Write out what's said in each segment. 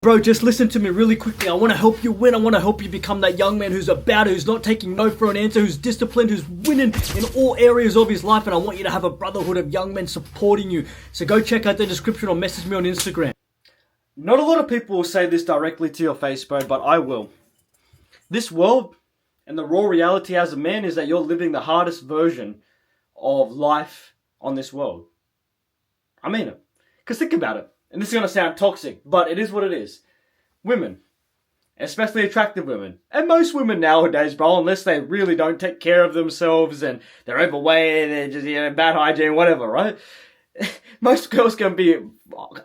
Bro, just listen to me really quickly. I want to help you win. I want to help you become that young man who's about it, who's not taking no for an answer, who's disciplined, who's winning in all areas of his life. And I want you to have a brotherhood of young men supporting you. So go check out the description or message me on Instagram. Not a lot of people will say this directly to your face, bro, but I will. This world and the raw reality as a man is that you're living the hardest version of life on this world. I mean it. Because think about it. And this is going to sound toxic, but it is what it is. Women, especially attractive women, and most women nowadays, bro, unless they really don't take care of themselves and they're overweight, they're just, bad hygiene, whatever, right? Most girls can be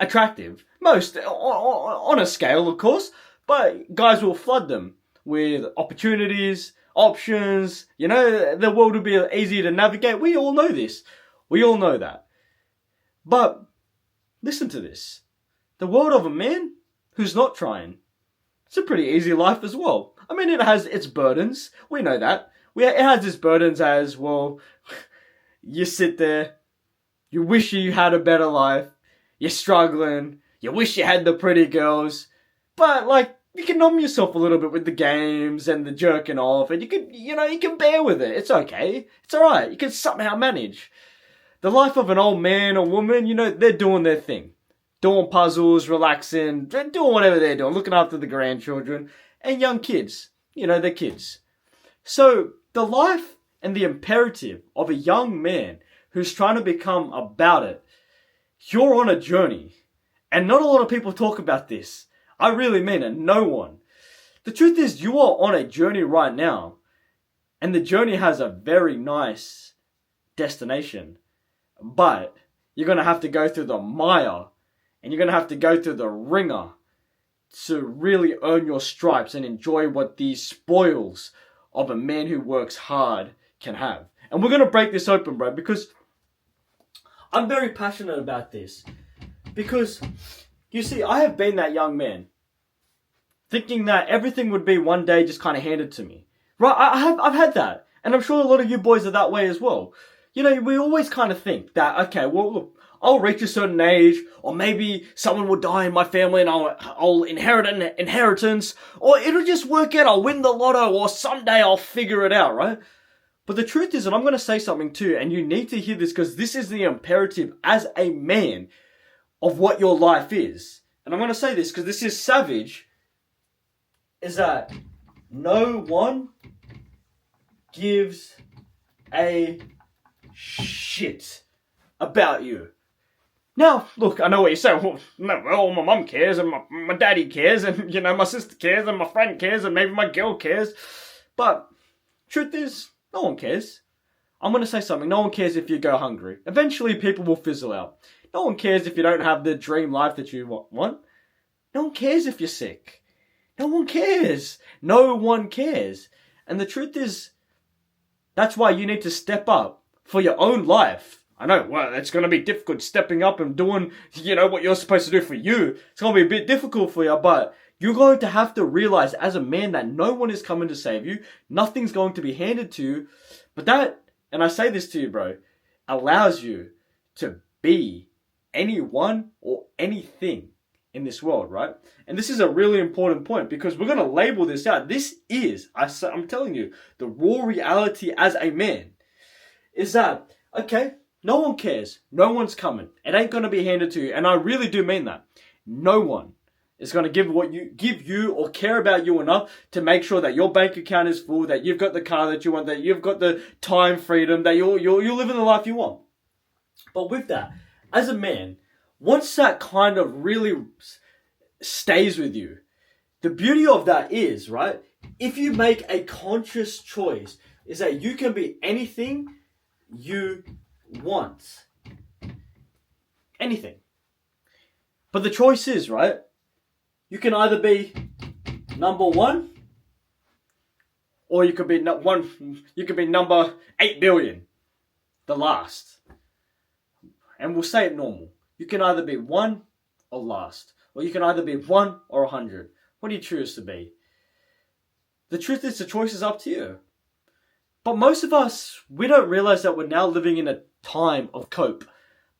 attractive. Most, on a scale, of course, but guys will flood them with opportunities, options, the world will be easier to navigate. We all know this. We all know that. But listen to this. The world of a man who's not trying. It's a pretty easy life as well. I mean, it has its burdens. We know that. It has its burdens as, well, you sit there, you wish you had a better life, you're struggling, you wish you had the pretty girls, but, you can numb yourself a little bit with the games and the jerking off, and you can bear with it. It's okay. It's alright. You can somehow manage. The life of an old man or woman, they're doing their thing. Doing puzzles, relaxing, doing whatever they're doing, looking after the grandchildren, and young kids. They're kids. So, the life and the imperative of a young man who's trying to become about it, you're on a journey. And not a lot of people talk about this. I really mean it, no one. The truth is, you are on a journey right now, and the journey has a very nice destination. But you're going to have to go through the mire, and you're going to have to go through the ringer to really earn your stripes and enjoy what these spoils of a man who works hard can have. And we're going to break this open, bro, because I'm very passionate about this. Because, you see, I have been that young man, thinking that everything would be one day just kind of handed to me. Right? I've had that. And I'm sure a lot of you boys are that way as well. We always kind of think that, okay, well, look, I'll reach a certain age, or maybe someone will die in my family and I'll inherit an inheritance, or it'll just work out, I'll win the lotto, or someday I'll figure it out, right? But the truth is, and I'm going to say something too, and you need to hear this because this is the imperative as a man of what your life is. And I'm going to say this because this is savage, is that no one gives a shit about you. Now, look, I know what you're saying. Well, my mum cares, and my daddy cares, and, my sister cares, and my friend cares, and maybe my girl cares. But, truth is, no one cares. I'm going to say something. No one cares if you go hungry. Eventually, people will fizzle out. No one cares if you don't have the dream life that you want. No one cares if you're sick. No one cares. No one cares. And the truth is, that's why you need to step up for your own life. I know, well, it's going to be difficult stepping up and doing, what you're supposed to do for you. It's going to be a bit difficult for you, but you're going to have to realize as a man that no one is coming to save you. Nothing's going to be handed to you. But that, and I say this to you, bro, allows you to be anyone or anything in this world, right? And this is a really important point because we're going to label this out. This is, I'm telling you, the raw reality as a man is that, okay, no one cares. No one's coming. It ain't going to be handed to you. And I really do mean that. No one is going to give you or care about you enough to make sure that your bank account is full, that you've got the car that you want, that you've got the time freedom, that you're living the life you want. But with that, as a man, once that kind of really stays with you, the beauty of that is, right, if you make a conscious choice, is that you can be anything you want. Anything. But the choice is, right, you can either be number one, or you could be number 8 billion, the last. And we'll say it normal. You can either be one or last. Or you can either be 1 or 100. What do you choose to be? The truth is, the choice is up to you. But most of us, we don't realize that we're now living in a time of cope.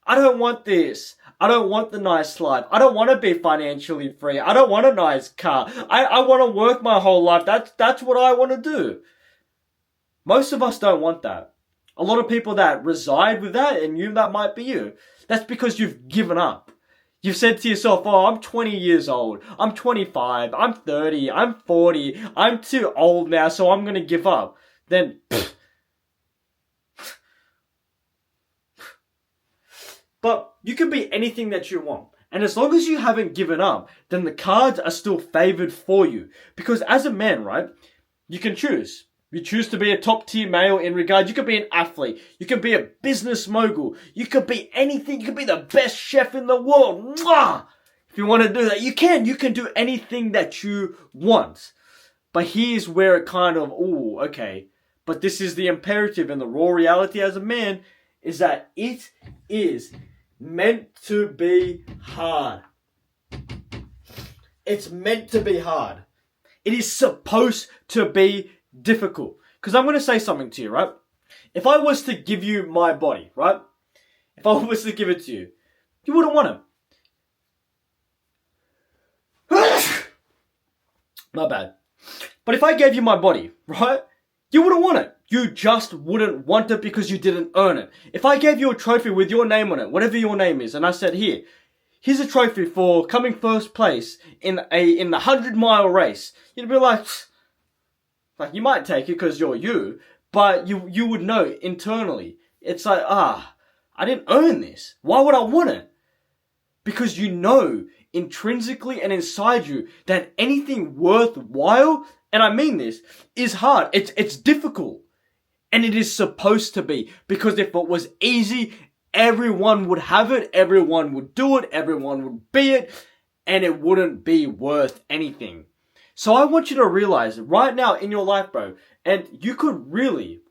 I don't want this. I don't want the nice life. I don't want to be financially free. I don't want a nice car. I want to work my whole life. That's what I want to do. Most of us don't want that. A lot of people that reside with that, and that might be you. That's because you've given up. You've said to yourself, oh, I'm 20 years old. I'm 25. I'm 30. I'm 40. I'm too old now, so I'm going to give up. Then, but you can be anything that you want. And as long as you haven't given up, then the cards are still favored for you. Because as a man, right, you can choose. You choose to be a top tier male in regard. You could be an athlete. You can be a business mogul. You could be anything. You could be the best chef in the world. Mwah! If you want to do that, you can. You can do anything that you want. But here's where it kind of, ooh, okay. But this is the imperative, and the raw reality as a man is that it is meant to be hard. It's meant to be hard. It is supposed to be difficult. Because I'm going to say something to you, right? If I was to give you my body, right? If I was to give it to you, you wouldn't want it. My bad. But if I gave you my body, right? You wouldn't want it. You just wouldn't want it because you didn't earn it. If I gave you a trophy with your name on it, whatever your name is, and I said, here's a trophy for coming first place in the 100-mile race, you'd be like, you might take it because you're you, but you would know internally. It's like, I didn't earn this. Why would I want it? Because you know intrinsically and inside you that anything worthwhile, and I mean this, is hard. It's difficult. And it is supposed to be. Because if it was easy, everyone would have it, everyone would do it, everyone would be it, and it wouldn't be worth anything. So I want you to realize right now in your life, bro, and you could really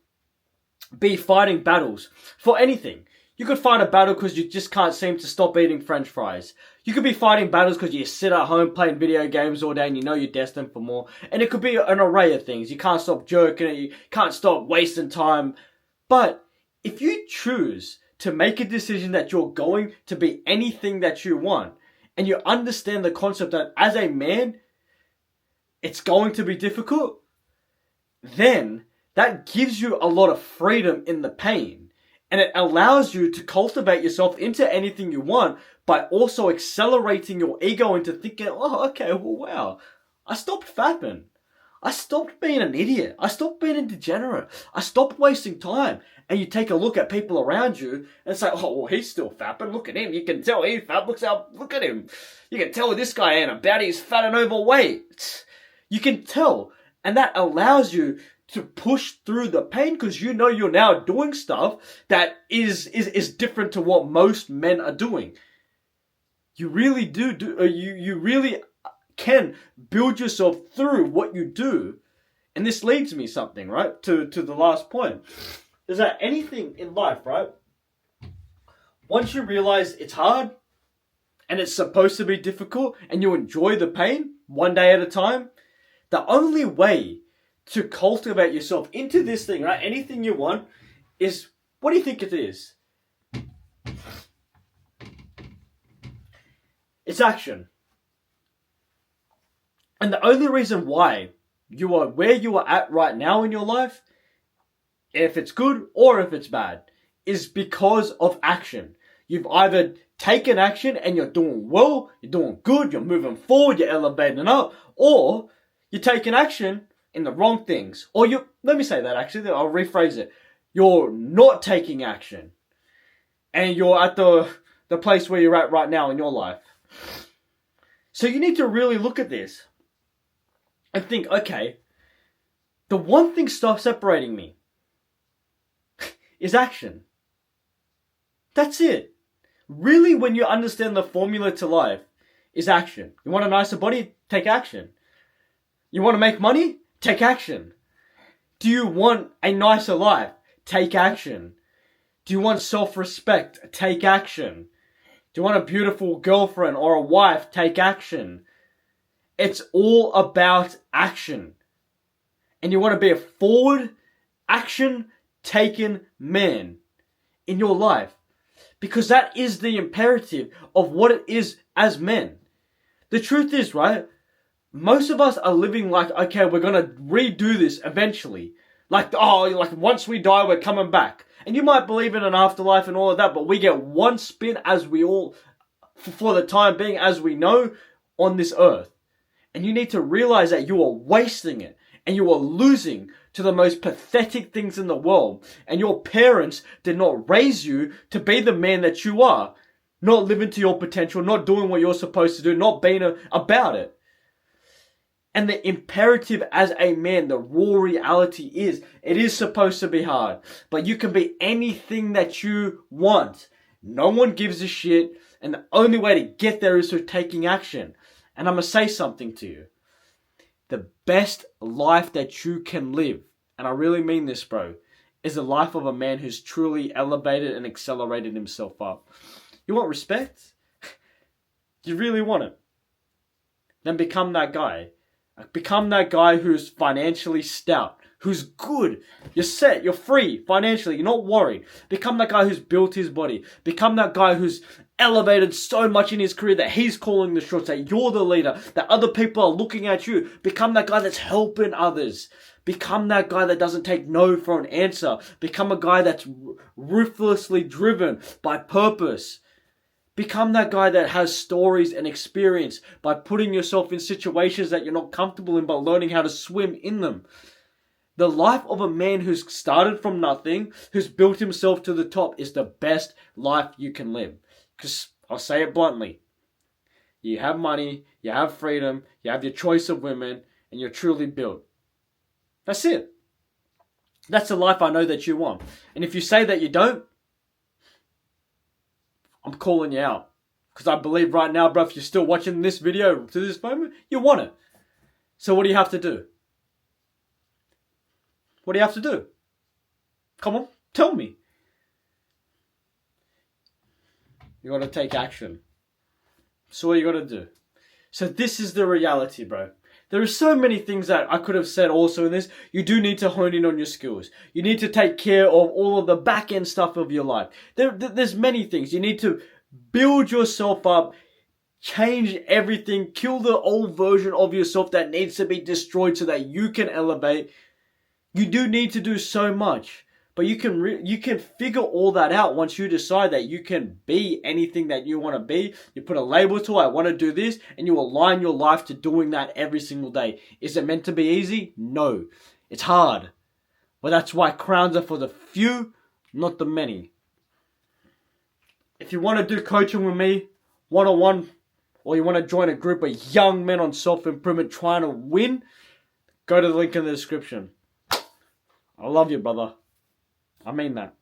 be fighting battles for anything. You could fight a battle because you just can't seem to stop eating French fries. You could be fighting battles because you sit at home playing video games all day and you know you're destined for more. And it could be an array of things. You can't stop jerking it. You can't stop wasting time. But if you choose to make a decision that you're going to be anything that you want, and you understand the concept that as a man, it's going to be difficult, then that gives you a lot of freedom in the pain. And it allows you to cultivate yourself into anything you want by also accelerating your ego into thinking, oh, okay, well, wow, I stopped fapping. I stopped being an idiot. I stopped being a degenerate. I stopped wasting time. And you take a look at people around you and say, oh, well, he's still fapping. Look at him. You can tell he's fat. Look at him. You can tell this guy ain't about it. He's fat and overweight. You can tell. And that allows you to push through the pain because you know you're now doing stuff that is different to what most men are doing. You really you really can build yourself through what you do. And this leads me something, right? To the last point. Is that anything in life, right? Once you realize it's hard and it's supposed to be difficult and you enjoy the pain one day at a time, the only way to cultivate yourself into this thing, right? Anything you want is, what do you think it is? It's action. And the only reason why you are where you are at right now in your life, if it's good or if it's bad, is because of action. You've either taken action and you're doing well, you're doing good, you're moving forward, you're elevating up, or you're taking action in the wrong things. Or let me say that actually, I'll rephrase it. You're not taking action. And you're at the place where you're at right now in your life. So you need to really look at this and think, okay, the one thing separating me is action. That's it. Really, when you understand the formula to life, is action. You want a nicer body? Take action. You want to make money? Take action. Do you want a nicer life? Take action. Do you want self-respect? Take action. Do you want a beautiful girlfriend or a wife? Take action. It's all about action. And you want to be a forward, action-taken man in your life. Because that is the imperative of what it is as men. The truth is, right? Most of us are living like, okay, we're going to redo this eventually. Like, once we die, we're coming back. And you might believe in an afterlife and all of that, but we get one spin as we all, for the time being, as we know, on this earth. And you need to realize that you are wasting it. And you are losing to the most pathetic things in the world. And your parents did not raise you to be the man that you are. Not living to your potential, not doing what you're supposed to do, not being about it. And the imperative as a man, the raw reality is, it is supposed to be hard. But you can be anything that you want. No one gives a shit. And the only way to get there is through taking action. And I'm going to say something to you. The best life that you can live, and I really mean this, bro, is the life of a man who's truly elevated and accelerated himself up. You want respect? You really want it? Then become that guy. Become that guy who's financially stout, who's good. You're set, you're free financially, you're not worried. Become that guy who's built his body. Become that guy who's elevated so much in his career that he's calling the shots, that you're the leader, that other people are looking at you. Become that guy that's helping others. Become that guy that doesn't take no for an answer. Become a guy that's ruthlessly driven by purpose. Become that guy that has stories and experience by putting yourself in situations that you're not comfortable in, but learning how to swim in them. The life of a man who's started from nothing, who's built himself to the top, is the best life you can live. Because I'll say it bluntly. You have money, you have freedom, you have your choice of women, and you're truly built. That's it. That's the life I know that you want. And if you say that you don't, I'm calling you out. Because I believe right now, bro, if you're still watching this video to this moment, you want it. So what do you have to do? What do you have to do? Come on, tell me. You got to take action. So what you got to do? So this is the reality, bro. There are so many things that I could have said also in this. You do need to hone in on your skills. You need to take care of all of the back end stuff of your life. There's many things. You need to build yourself up, change everything, kill the old version of yourself that needs to be destroyed so that you can elevate. You do need to do so much. But you can figure all that out once you decide that you can be anything that you want to be. You put a label to it, I want to do this, and you align your life to doing that every single day. Is it meant to be easy? No. It's hard. But that's why crowns are for the few, not the many. If you want to do coaching with me, one-on-one, or you want to join a group of young men on self-improvement trying to win, go to the link in the description. I love you, brother. I mean that.